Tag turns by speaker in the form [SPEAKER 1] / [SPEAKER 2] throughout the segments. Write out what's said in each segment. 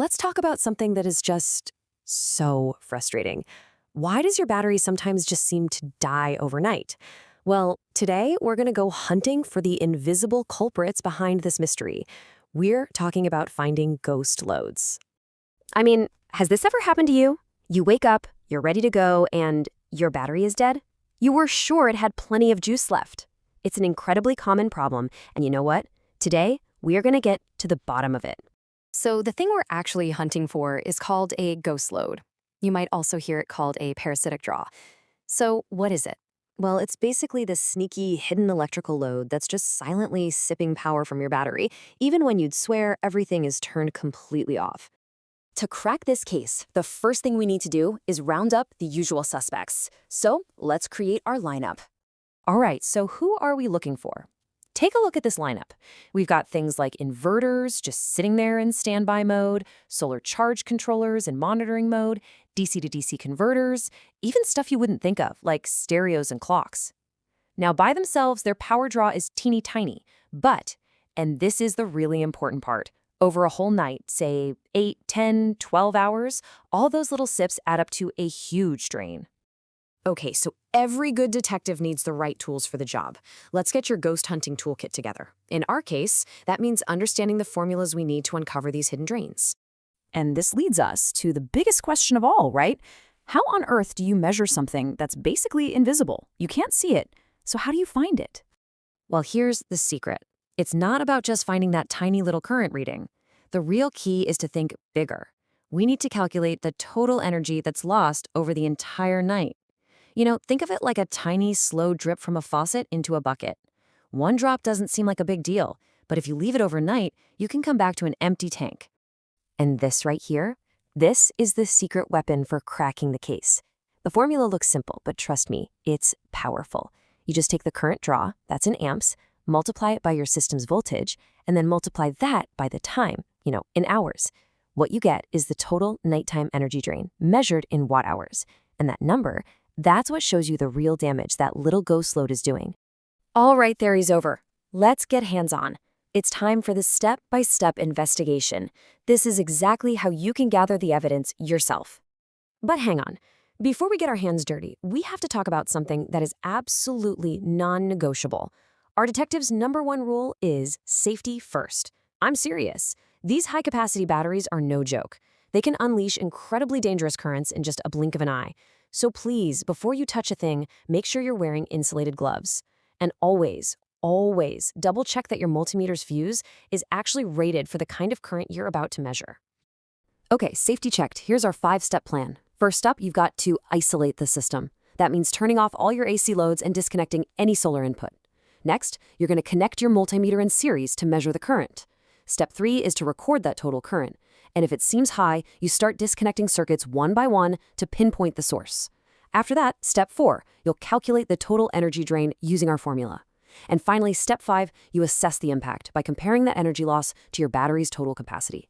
[SPEAKER 1] let's talk about something that is just so frustrating. Why does your battery sometimes just seem to die overnight? Well, today we're going to go hunting for the invisible culprits behind this mystery. We're talking about finding ghost loads. I mean, has this ever happened to you? You wake up, you're ready to go, and your battery is dead? You were sure it had plenty of juice left. It's an incredibly common problem, and you know what? Today, we're going to get to the bottom of it.
[SPEAKER 2] So the thing we're actually hunting for is called a ghost load. You might also hear it called a parasitic draw. So what is it?
[SPEAKER 1] Well, it's basically this sneaky, hidden electrical load that's just silently sipping power from your battery, even when you'd swear everything is turned completely off. To crack this case, the first thing we need to do is round up the usual suspects. So let's create our lineup. All right, so who are we looking for? Take a look at this lineup. We've got things like inverters just sitting there in standby mode, solar charge controllers in monitoring mode, DC to DC converters, even stuff you wouldn't think of, like stereos and clocks. Now, by themselves, their power draw is teeny tiny, but, and this is the really important part, over a whole night, say 8, 10, 12 hours, all those little sips add up to a huge drain. Okay, so every good detective needs the right tools for the job. Let's get your ghost hunting toolkit together. In our case, that means understanding the formulas we need to uncover these hidden drains.
[SPEAKER 3] And this leads us to the biggest question of all, right? How on earth do you measure something that's basically invisible? You can't see it, so how do you find it?
[SPEAKER 1] Well, here's the secret. It's not about just finding that tiny little current reading. The real key is to think bigger. We need to calculate the total energy that's lost over the entire night. You know, think of it like a tiny, slow drip from a faucet into a bucket. One drop doesn't seem like a big deal, but if you leave it overnight, you can come back to an empty tank. And this right here, this is the secret weapon for cracking the case. The formula looks simple, but trust me, it's powerful. You just take the current draw, that's in amps, multiply it by your system's voltage, and then multiply that by the time, in hours. What you get is the total nighttime energy drain, measured in watt-hours. And that number, that's what shows you the real damage that little ghost load is doing. All right, theory's over. Let's get hands-on. It's time for the step-by-step investigation. This is exactly how you can gather the evidence yourself. But hang on. Before we get our hands dirty, we have to talk about something that is absolutely non-negotiable. Our detective's #1 rule is safety first. I'm serious. These high-capacity batteries are no joke. They can unleash incredibly dangerous currents in just a blink of an eye. So please, before you touch a thing, make sure you're wearing insulated gloves. And always double-check that your multimeter's fuse is actually rated for the kind of current you're about to measure. Okay, safety checked. Here's our 5-step plan. First up, you've got to isolate the system. That means turning off all your AC loads and disconnecting any solar input. Next, you're going to connect your multimeter in series to measure the current. Step 3 is to record that total current. And if it seems high, you start disconnecting circuits one by one to pinpoint the source. After that, step 4, you'll calculate the total energy drain using our formula. And finally, step 5, you assess the impact by comparing that energy loss to your battery's total capacity.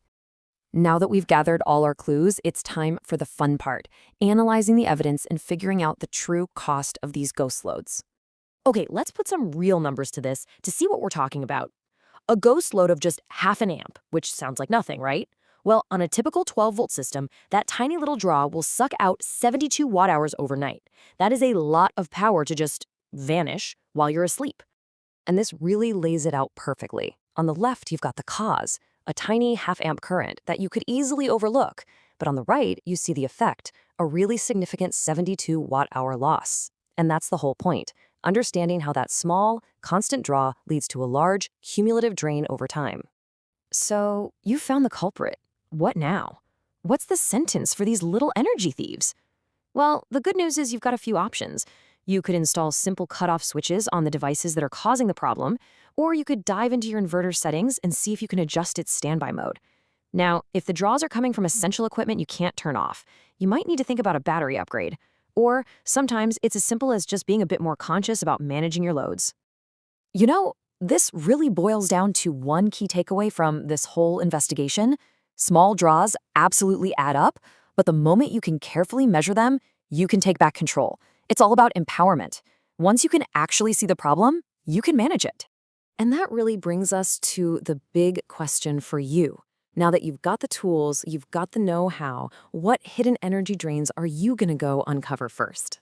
[SPEAKER 1] Now that we've gathered all our clues, it's time for the fun part, analyzing the evidence and figuring out the true cost of these ghost loads. Okay, let's put some real numbers to this to see what we're talking about. A ghost load of just half an amp, which sounds like nothing, right? Well, on a typical 12-volt system, that tiny little draw will suck out 72 watt-hours overnight. That is a lot of power to just vanish while you're asleep. And this really lays it out perfectly. On the left, you've got the cause, a tiny half-amp current that you could easily overlook. But on the right, you see the effect, a really significant 72 watt-hour loss. And that's the whole point, understanding how that small, constant draw leads to a large, cumulative drain over time. So, you found the culprit. What now? What's the sentence for these little energy thieves? Well, the good news is you've got a few options. You could install simple cutoff switches on the devices that are causing the problem, or you could dive into your inverter settings and see if you can adjust its standby mode. Now, if the draws are coming from essential equipment you can't turn off, you might need to think about a battery upgrade. Or sometimes it's as simple as just being a bit more conscious about managing your loads. You know, this really boils down to one key takeaway from this whole investigation. Small draws absolutely add up, but the moment you can carefully measure them, you can take back control. It's all about empowerment. Once you can actually see the problem, you can manage it. And that really brings us to the big question for you.
[SPEAKER 2] Now that you've got the tools, you've got the know-how, what hidden energy drains are you going to go uncover first?